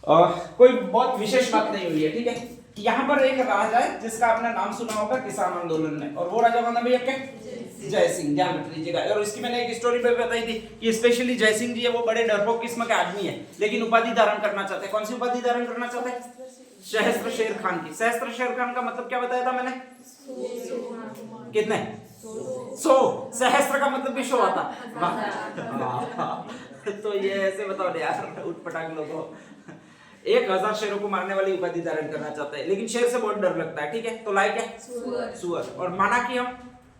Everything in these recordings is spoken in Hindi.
कोई बहुत विशेष बात नहीं हुई है, ठीक है। यहाँ पर एक राजा है जिसका आपने नाम सुना होगा किसान आंदोलन में, और वो राजा का नाम है जय सिंह, ध्यान रख लीजिएगा। और इसकी मैंने एक स्टोरी पे बताई थी कि स्पेशली जय सिंह जी है वो बड़े डरपोक किस्म के आदमी है, लेकिन उपाधि धारण करना चाहते हैं। कौन सी उपाधि धारण करना चाहते हैं? सहस्त्र शेर खान की। सहस्त्र शेर खान का मतलब क्या बताया था मैंने? कितने? 100। सहस्त्र का मतलब भी 100 आता। तो ये ऐसे बताओ यार उठपटांग लोगों, 1000 शेरों को मारने वाली उपाधि धारण करना चाहता है, लेकिन शेर से बहुत डर लगता है, ठीक है। तो लाइक है सुअर। और माना कि हम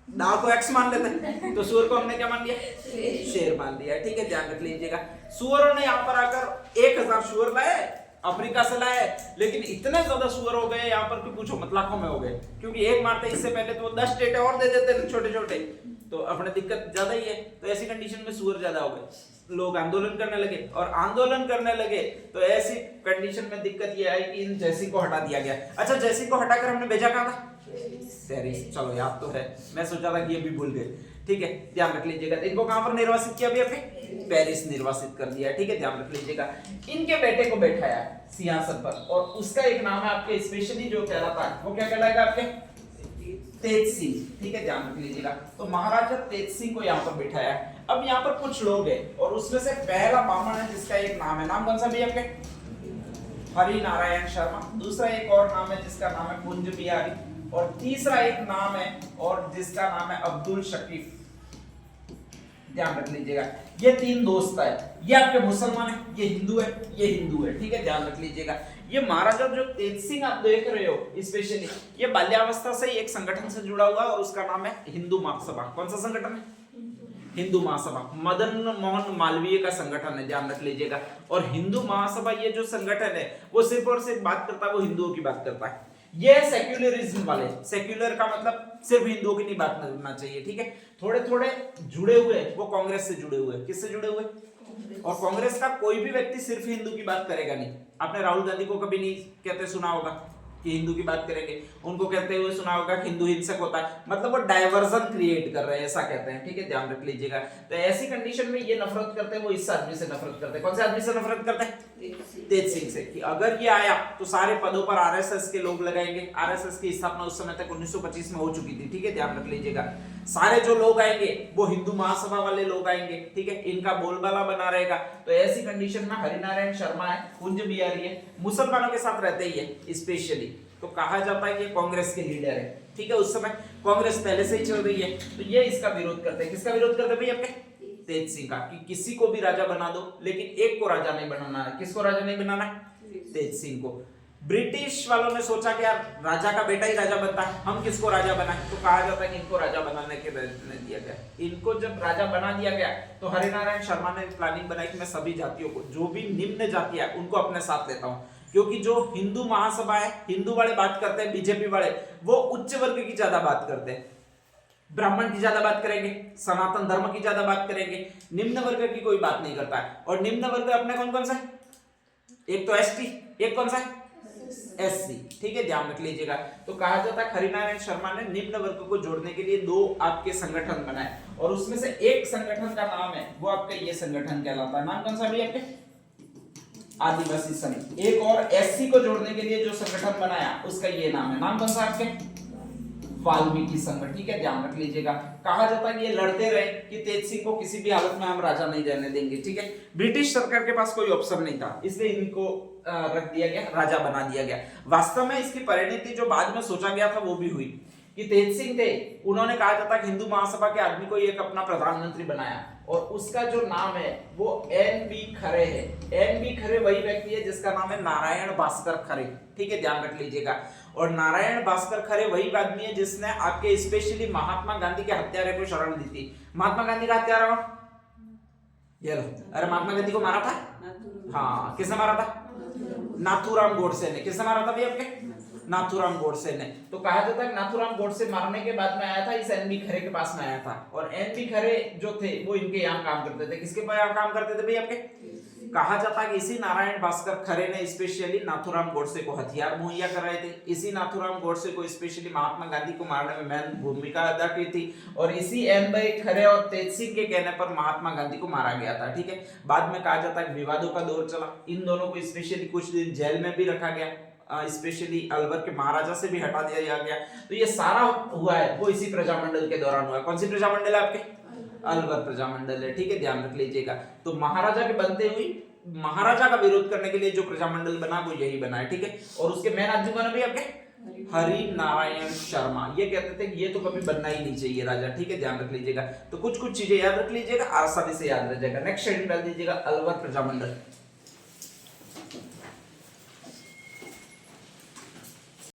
दाव को एक्स मान लेते हैं, तो सुअर को हमने क्या मान लिया? शेर मान लिया, ठीक है। ध्यान रख लीजिएगा। सुअरों ने यहाँ पर आकर 1000 सुअर लाए, अफ्रीका से लाए, लेकिन इतने ज्यादा सुअर हो गए यहाँ पर कि पूछो मत, लाखों में हो गए। क्योंकि एक मारते इससे पहले तो 10 टेटे और दे देते छोटे छोटे, तो अपने दिक्कत ज्यादा ही है। तो ऐसी कंडीशन में सुअर ज्यादा हो गए, लोग आंदोलन करने लगे, और आंदोलन करने लगे तो ऐसी कंडीशन में दिक्कत ये आई कि इन जयसिंह को हटा दिया गया। अच्छा, जयसिंह को हटाकर हमने भेजा कहाँ था? पेरिस। चलो याद तो है, मैं सोचा था कि ये भी भूल गए, ठीक है। ध्यान रख लीजिएगा। इनको कहां पर निर्वासित किया अभी? आपने पेरिस निर्वासित कर दिया, ठीक है। ध्यान रख लीजिएगा। इनके बेटे को बैठाया सिंहासन पर, और उसका एक नाम है आपके स्पेशली जो कहलाता है, वो क्या कहलाएगा आपके? तेज सिंह, ठीक है। ध्यान रख लीजिएगा। तो महाराजा तेज सिंह को यहाँ पर बैठाया। अब यहाँ पर कुछ लोग हैं, और उसमें से पहला ब्राह्मण है जिसका एक नाम है, नाम कौन सा भी आपके? हरि नारायण शर्मा। दूसरा एक और नाम है जिसका नाम है कुंज बिहारी, और तीसरा एक नाम है और जिसका नाम है अब्दुल शकीफ। ध्यान रख लीजिएगा। ये 3 दोस्त है, ये आपके मुसलमान है, ये हिंदू है, ये हिंदू है, ठीक है। ध्यान रख लीजिएगा। ये महाराजा जो तेज सिंह आप देख रहे हो स्पेशली, ये बाल्यावस्था से ही एक संगठन से जुड़ा हुआ है, और उसका नाम है हिंदू महासभा। कौन सा संगठन है? हिंदू महासभा। मदन मोहन मालवीय का संगठन है, ध्यान रख लीजिएगा। और हिंदू महासभा ये जो संगठन है वो सिर्फ और सिर्फ बात करता है, वो हिंदुओं की बात करता है। ये सेक्युलरिज्म वाले, सेक्युलर का मतलब सिर्फ हिंदुओं की नहीं बात करना चाहिए, ठीक है। थोड़े थोड़े जुड़े हुए, वो कांग्रेस से जुड़े हुए। किससे जुड़े हुए? और कांग्रेस का कोई भी व्यक्ति सिर्फ हिंदू की बात करेगा नहीं। आपने राहुल गांधी को कभी नहीं कहते सुना होगा कि हिंदू की बात करेंगे, उनको कहते हुए सुना होगा कि हिंदू हिंसक होता है, मतलब वो डाइवर्जन क्रिएट कर रहे हैं, ऐसा कहते हैं, ठीक है। ध्यान रख लीजिएगा। तो ऐसी कंडीशन में ये नफरत करते हैं, वो इस आदमी से नफरत करते हैं। कौन से आदमी से नफरत करते हैं? तेज सिंह से। कि अगर ये आया तो सारे पदों पर आरएसएस के लोग लगाएंगे। आरएसएस की स्थापना उस समय तक 1925 में हो चुकी थी, ठीक है। ध्यान रख लीजिएगा। सारे जो लोग आएंगे वो हिंदू महासभा वाले लोग आएंगे, ठीक है। इनका बोलबाला बना रहेगा। तो ऐसी कंडीशन में हरिनारायण शर्मा है, कुंज बिहारी है, मुसलमानों के साथ रहते ही है स्पेशली, तो कहा जाता है कि कांग्रेस के लीडर है, ठीक है। उस समय कांग्रेस पहले से ही चल रही है, तो ये इसका विरोध करते हैं। किसका विरोध करते हैं भाई? आपके तेज सिंह का, कि किसी को भी राजा बना दो, लेकिन एक को राजा नहीं बनाना है। किसको राजा नहीं बनाना है? तेज सिंह को। ब्रिटिश वालों ने सोचा कि यार राजा का बेटा ही राजा बनता है, हम किसको राजा बनाएं, तो कहा जाता है कि इनको राजा बनाने के दिया गया। इनको जब राजा बना दिया गया तो हरिनारायण शर्मा ने प्लानिंग बनाई कि मैं सभी जातियों को, जो भी निम्न जाति है उनको अपने साथ लेता हूं, क्योंकि जो हिंदू महासभा है, हिंदू वाले बात करते हैं, बीजेपी वाले वो उच्च वर्ग की ज्यादा बात करते हैं, ब्राह्मण की ज्यादा बात करेंगे, सनातन धर्म की ज्यादा बात करेंगे, निम्न वर्ग की कोई बात नहीं करता है। और निम्न वर्ग अपने कौन कौन सा है? एक तो एसटी, एक कौन सा है? एससी, ठीक है। ध्यान रख लीजिएगा। तो कहा जाता है हरिनारायण शर्मा ने निम्न वर्ग को जोड़ने के लिए 2 आपके संगठन बनाए, और उसमें से एक संगठन का नाम है वो आपका ये संगठन कहलाता है। नाम कौन सा भी आपके? आदिवासी संघ। एक और एससी को जोड़ने के लिए जो संगठन बनाया उसका ये नाम है, नाम कौन सा आपके? वाल्मीकि संघ, ठीक है। ध्यान रख लीजिएगा। कहा जाता है कि ये लड़ते रहे कि तेज सिंह को किसी भी हालत में हम राजा नहीं रहने देंगे, ठीक है। ब्रिटिश सरकार के पास कोई ऑप्शन नहीं था, इसलिए इनको रख दिया गया, राजा बना दिया गया। वास्तव में इसकी परिणति जो बाद में सोचा गया था वो भी हुई कि तेज सिंह थे, उन्होंने कहा जाता है कि हिंदू महासभा के आदमी को एक अपना प्रधानमंत्री बनाया, और उसका जो नाम है वो एन.बी. खरे है। एन.बी. खरे वही व्यक्ति है जिसका नाम है नारायण भास्कर खरे, ठीक है। ध्यान रख लीजिएगा। और नारायण भास्कर खरे वही आदमी है जिसने आपके स्पेशली महात्मा गांधी के हत्यारे को शरण दी थी। महात्मा गांधी का हत्यारा ये लो, अरे महात्मा गांधी को मारा था, हाँ, किसने मारा था? नाथूराम गोडसे ने। किसने मारा था भाई आपके? नाथूराम गोडसे ने। तो कहा जाता है नाथूराम गोडसे मारने के बाद में आया था, इस एन.बी. खरे के पास में आया था, और एन.बी. खरे जो थे वो इनके यहाँ काम करते थे। किसके यहाँ काम करते थे भाई आपके? कहा जाता है कि इसी नारायण भास्कर खरे ने स्पेशली नाथूराम गोडसे को हथियार मुहैया कराए थे, इसी नाथूराम गोडसे को स्पेशली महात्मा गांधी को मारने में मेन भूमिका अदा की थी, और इसी एन भाई खरे और तेज सिंह के कहने पर महात्मा गांधी को मारा गया था। ठीक है, बाद में कहा जाता है कि विवादों का दौर चला, इन दोनों को स्पेशली कुछ दिन जेल में भी रखा गया, स्पेशली अलवर के महाराजा से भी हटा दिया गया। तो ये सारा हुआ है वो इसी प्रजामंडल के दौरान हुआ है। कौन सी प्रजामंडल है आपके? अलवर प्रजामंडल है। ठीक है, ध्यान रख लीजिएगा। तो महाराजा के बनते हुए महाराजा का विरोध करने के लिए जो प्रजामंडल बना वो यही बना है। ठीक है, और उसके मेन आदमी कौन है भाई आपके? हरि नारायण शर्मा। ये कहते थे कि ये तो कभी बनना ही नहीं चाहिए राजा। ठीक है, ध्यान रख लीजिएगा। तो कुछ कुछ चीजें याद रख लीजिएगा, आसानी से याद रह जाएगा। नेक्स्ट शेडिंग डाल दीजिएगा अलवर प्रजामंडल।